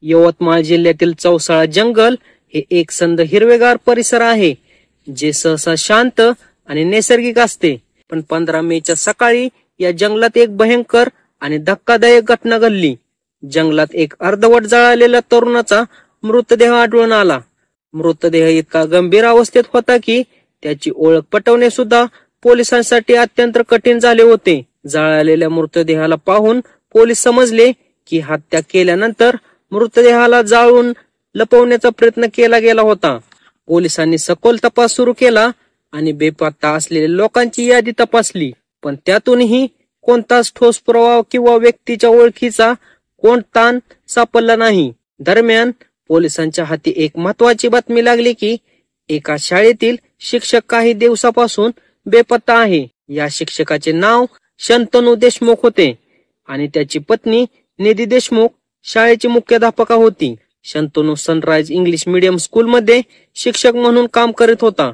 यवतमाळ जिल्ह्यातील चौसाळा जंगल हे एक संद हिरवेगार परिसर आहे, जे सहसा शांत आणि नैसर्गिक असते. पण 15 मेच्या सकाळी या जंगलात एक भयंकर आणि धक्कादायक घटना घडली. जंगलात एक अर्धवट जळालेला तरुणाचा मृतदेह आढळून आला. मृतदेह इतका गंभीर अवस्थेत होता की त्याची ओळख पटवणे सुद्धा पोलिसांसाठी अत्यंत कठीण झाले होते. जळालेल्या मृतदेहाला पाहून पोलीस समजले की हत्या केल्यानंतर मृतदेहाला जाळून लपवण्याचा प्रयत्न केला गेला होता. पोलिसांनी सखोल तपास सुरू केला आणि बेपत्ता असलेल्या लोकांची यादी तपासली, पण त्यातूनही कोणताच ठोस पुरावा किंवा व्यक्तीच्या ओळखीचा कोणता सापडला नाही. दरम्यान पोलिसांच्या हाती एक महत्वाची बातमी लागली की एका शाळेतील शिक्षक काही दिवसापासून बेपत्ता आहे. या शिक्षकाचे नाव शंतनू देशमुख होते आणि त्याची पत्नी निधी देशमुख शाळेची मुख्याध्यापिका होती. शंतनू सनराइज इंग्लिश मीडियम स्कूलमध्ये शिक्षक म्हणून काम करीत होता,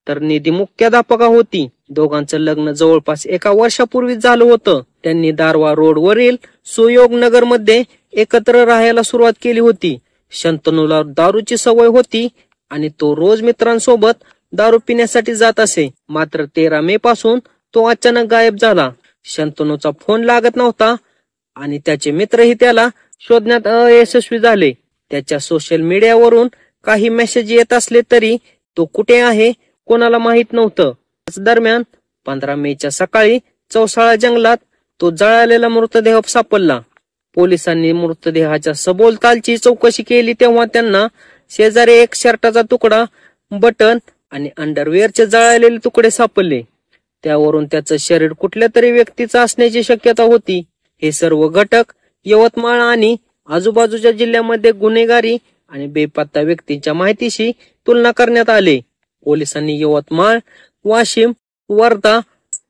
तर निधी मुख्याध्यापिका होती. दोघांचं लग्न जवळपास 1 वर्षापूर्वी झालं होतं. त्यांनी दारवा रोड वरील सुयोग नगर मध्ये एकत्र राहायला सुरुवात केली होती. शंतनूला दारूची सवय होती आणि तो रोज मित्रांसोबत दारू पिण्यासाठी जात असे. मात्र 13 मे पासून तो अचानक गायब झाला. शंतनूचा फोन लागत नव्हता आणि त्याचे मित्रही त्याला शोधण्यात अयशस्वी झाले. त्याच्या सोशल मीडियावरून काही मेसेज येत असले तरी तो कुठे आहे कोणाला माहित नव्हतं. दरम्यान 15 मेच्या सकाळी चौसाळा जंगलात तो जळालेला मृतदेह सापडला. पोलिसांनी मृतदेहाच्या सभोवतालची चौकशी केली तेव्हा त्यांना शेजारी एक शर्टाचा तुकडा, बटन आणि अंडरवेअरचे जळालेले तुकडे सापडले. त्यावरून त्याचं शरीर कुठल्या तरी व्यक्तीचं असण्याची शक्यता होती. हे सर्व घटक यवतमाळ आणि आजूबाजूच्या जिल्ह्यामध्ये गुन्हेगारी आणि बेपत्ता व्यक्तींच्या माहितीशी तुलना करण्यात आले. पोलिसांनी यवतमाळ, वाशिम, वर्धा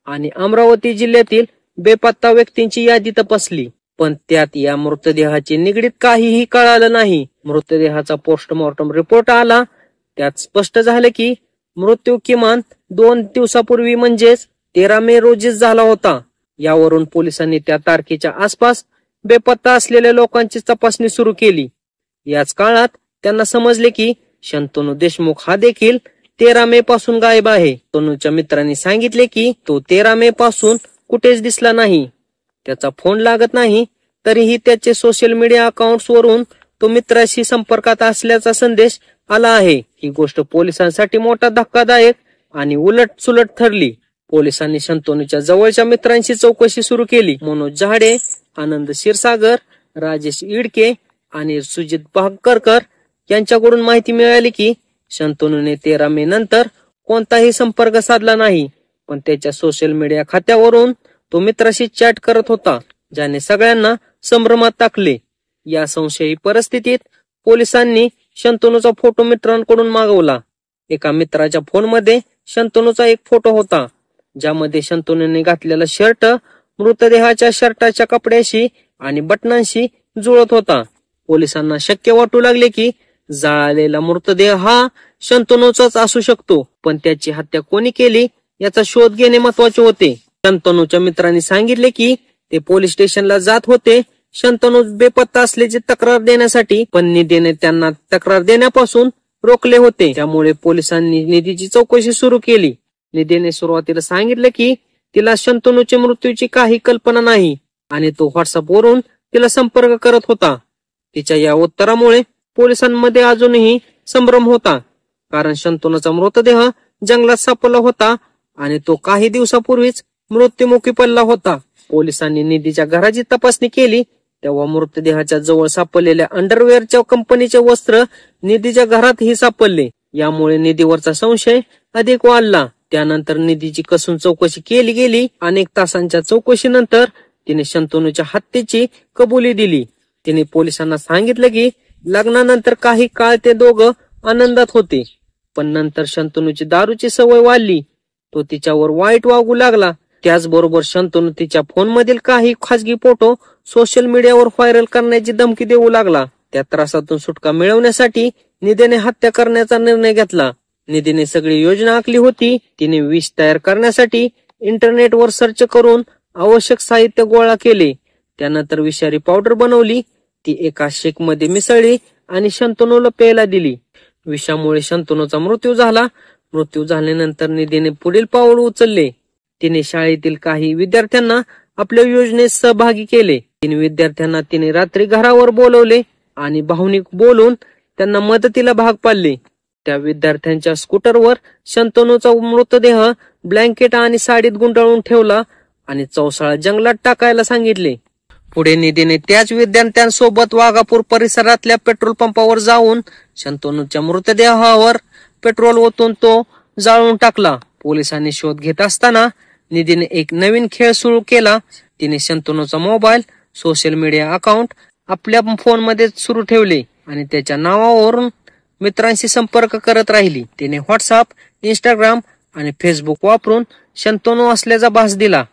आणि अमरावती जिल्ह्यातील बेपत्ता व्यक्तींची यादी तपासली, पण त्यात या मृतदेहाची निगडीत काहीही कळालं नाही. मृतदेहाचा पोस्टमॉर्टम रिपोर्ट आला, त्यात स्पष्ट झालं की मृत्यू किमान 2 दिवसापूर्वी म्हणजेच 13 मे रोजीच झाला होता. यावरून पोलिसांनी त्या तारखेच्या आसपास बेपत्ता असलेल्या लोकांची तपासणी सुरू केली. याच काळात त्यांना समजले की शंतनू देशमुख हा देखील 13 मे पासून गायब आहे. तनूच्या मित्रांनी सांगितले की तो 13 मे पासून कुठेच दिसला नाही. त्याचा फोन लागत नाही, तरीही त्याचे सोशल मीडिया अकाउंट्स वरून तो मित्राशी संपर्कात असल्याचा संदेश आला आहे. ही गोष्ट पोलिसांसाठी मोठा धक्कादायक आणि उलटसुलट ठरली. पोलिसांनी शंतनूच्या जवळच्या मित्रांशी चौकशी सुरू केली. मनोज झाडे, आनंद क्षीरसागर, राजेश इडके आणि सुजित भाकरकर यांच्याकडून माहिती मिळाली की शंतनूने 13 मे नंतर कोणताही संपर्क साधला नाही, पण त्याच्या सोशल मीडिया खात्यावरून तो मित्राशी चॅट करत होता, ज्याने सगळ्यांना संभ्रमात टाकले. या संशयी परिस्थितीत पोलिसांनी शंतनूचा फोटो मित्रांकडून मागवला. एका मित्राच्या फोनमध्ये शंतनूचा एक फोटो होता, ज्यामध्ये शंतनूने घातलेला शर्ट मृतदेहाच्या शर्टाच्या कपड्याशी आणि बटनांशी जुळत होता. पोलिसांना शक्य वाटू लागले की जळालेला मृतदेह हा शंतनूचाच असू शकतो, पण त्याची हत्या कोणी केली याचा शोध घेणे महत्वाचे होते. शंतनूच्या मित्रांनी सांगितले की ते पोलीस स्टेशनला जात होते शंतनू बेपत्ता असल्याची तक्रार देण्यासाठी, पण निधीने त्यांना तक्रार देण्यापासून रोखले होते. त्यामुळे पोलिसांनी निधीची चौकशी सुरू केली. निधीने सुरुवातीला सांगितले की तिला शंतनूच्या मृत्यूची काही कल्पना नाही आणि तो व्हॉट्सअपवरून तिला संपर्क करत होता. तिच्या या उत्तरामुळे पोलिसांमध्ये अजूनही संभ्रम होता, कारण शंतनूचा मृतदेह जंगलात सापडला होता आणि तो काही दिवसापूर्वीच मृत्युमुखी पडला होता. पोलिसांनी निधीच्या घराची तपासणी केली तेव्हा मृतदेहाच्या जवळ सापडलेल्या अंडरवेअरच्या कंपनीचे वस्त्र निधीच्या घरातही सापडले. यामुळे निधीवरचा संशय अधिक वाढला. त्यानंतर निधीची कसून चौकशी केली गेली. अनेक तासांच्या चौकशीनंतर तिने शंतनूच्या हत्येची कबुली दिली. तिने पोलिसांना सांगितलं की लग्नानंतर काही काळ ते दोघं आनंदात होते, पण नंतर शंतनूची दारूची सवय वाढली. तो तिच्यावर वाईट वागू लागला. त्याचबरोबर शंतनू तिच्या फोनमधील काही खासगी फोटो सोशल मीडियावर व्हायरल करण्याची धमकी देऊ लागला. त्या त्रासातून सुटका मिळवण्यासाठी निधीने हत्या करण्याचा निर्णय घेतला. निधीने सगळी योजना आखली होती. तिने विष तयार करण्यासाठी इंटरनेटवर सर्च करून आवश्यक साहित्य गोळा केले. त्यानंतर विषारी पावडर बनवली ती एका शेक मध्ये मिसळली आणि शंतनूला प्यायला दिली. विषामुळे शंतनूचा मृत्यू झाला. मृत्यू झाल्यानंतर निधीने पुढील पाऊल उचलले. तिने शाळेतील काही विद्यार्थ्यांना आपल्या योजनेत सहभागी केले. 3 विद्यार्थ्यांना तिने रात्री घरावर बोलवले आणि भावनिक बोलून त्यांना मदतीला भाग पाडले. त्या विद्यार्थ्यांच्या स्कूटरवर शंतनूचा मृतदेह ब्लँकेट आणि साडीत गुंडाळून ठेवला आणि चौसाळा जंगलात टाकायला सांगितले. पुढे निधीने त्याच विद्यार्थ्यांसोबत वाघापूर परिसरातल्या पेट्रोल पंपावर जाऊन शंतनूच्या मृतदेहावर पेट्रोल ओतून तो जाळून टाकला. पोलिसांनी शोध घेत असताना निधीने एक नवीन खेळ सुरू केला. तिने शंतनूचा मोबाईल, सोशल मीडिया अकाउंट आपल्या फोनमध्ये सुरू ठेवले आणि त्याच्या नावावरून मित्रांशी संपर्क करत राहिली. तिने व्हॉट्सअप, इंस्टाग्राम आणि फेसबुक वापरून शंतनू असल्याचा भास दिला.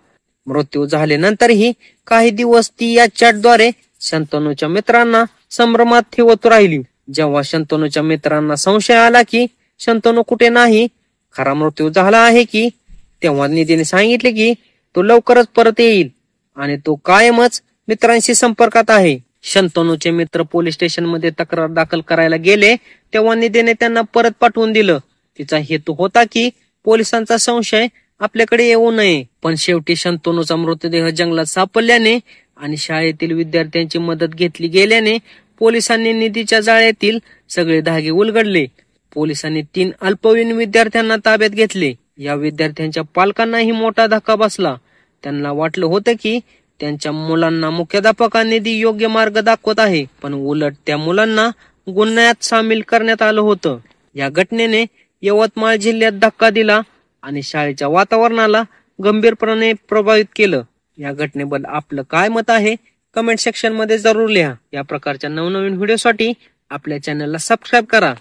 मृत्यू झाल्यानंतरही काही दिवस ती या चॅटद्वारे शंतनूच्या मित्रांना संभ्रमात ठेवत राहिली. जेव्हा शंतनूच्या मित्रांना संशय आला की शंतनू कुठे नाही, खरा मृत्यू झाला आहे की, तेव्हा निधीने सांगितले की तो लवकरच परत येईल आणि तो कायमच मित्रांशी संपर्कात आहे. शंतनूचे मित्र पोलीस स्टेशन मध्ये तक्रार दाखल करायला गेले तेव्हा निधीने त्यांना परत पाठवून दिलं. तिचा हेतू होता की पोलिसांचा संशय आपल्याकडे येऊ नये. पण शेवटी शंतनूचा मृतदेह जंगलात सापडल्याने आणि शाळेतील विद्यार्थ्यांची मदत घेतली गेल्याने पोलिसांनी निधीच्या जाळ्यातील सगळे धागे उलगडले. पोलिसांनी 3 अल्पवयीन विद्यार्थ्यांना ताब्यात घेतले. या विद्यार्थ्यांच्या पालकांनाही मोठा धक्का बसला. त्यांना वाटलं होतं की त्यांच्या मुलांना मुख्याध्यापकांनी योग्य मार्ग दाखवत आहे, पण उलट त्या मुलांना गुन्ह्यात सामील करण्यात आलं होतं. या घटनेने यवतमाळ जिल्ह्यात धक्का दिला आणि शाळेच्या वातावरणाला गंभीरपणे प्रभावित केलं. या घटनेबद्दल आपलं काय मत आहे कमेंट सेक्शन मध्ये जरूर लिहा. या प्रकारच्या नवनवीन व्हिडिओसाठी आपल्या चॅनलला सबस्क्राईब करा.